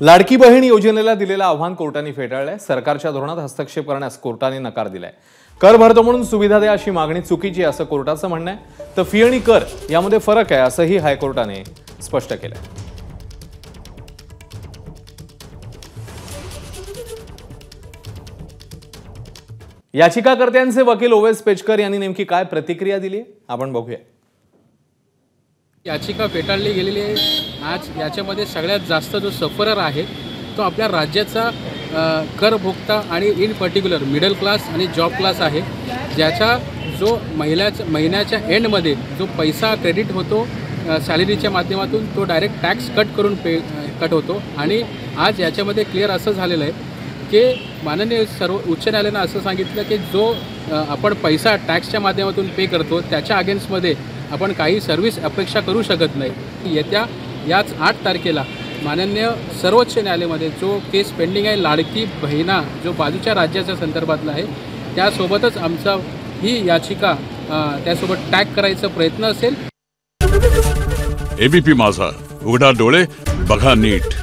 लाडकी बहीण योजनेला दिलेलं आव्हान कोर्टाने फेटाळलंय। सरकारच्या धोरणात हस्तक्षेप करण्यास कोर्टाने नकार दिलाय। कर भरतो म्हणून सुविधा द्या अशी मागणी चुकीची असं कोर्टाचं म्हणणं आहे। तर फी आणि कर यामध्ये फरक आहे असंही हायकोर्टाने स्पष्ट केलंय। याचिकाकर्त्यांचे वकील ओवेस पेचकर यांनी नेमकी काय प्रतिक्रिया दिली आपण बघूया। याचिका फेटाळली गेलेली आहे। आज याच्यामध्ये सगळ्यात जास्त जो सफरर आहे तो आपल्या राज्याचा करभोक्ता आणि इन पर्टिक्युलर मिडल क्लास आणि जॉब क्लास आहे, ज्याचा जो महिन्याच्या एंडमध्ये जो पैसा क्रेडिट होतो सॅलरीच्या माध्यमातून तो डायरेक्ट टॅक्स कट करून कट होतो। आणि आज याच्यामध्ये क्लिअर असं झालेलं आहे की माननीय उच्च न्यायालयानं असं सांगितलं की जो आपण पैसा टॅक्सच्या माध्यमातून पे करतो त्याच्या अगेन्स्टमध्ये आपण काही सर्व्हिस अपेक्षा करू शकत नाही। येत्या याच 8 तारखेला माननीय सर्वोच्च न्यायालयामध्ये जो केस पेंडिंग आहे लाडकी बहिणा जो बाजूच्या राज्याच्या संदर्भातला आहे त्यासोबतच आमचा ही याचिका त्यासोबत टॅग करायचा प्रयत्न असेल। एबीपी माझा, उघडा डोळे बघा नीट।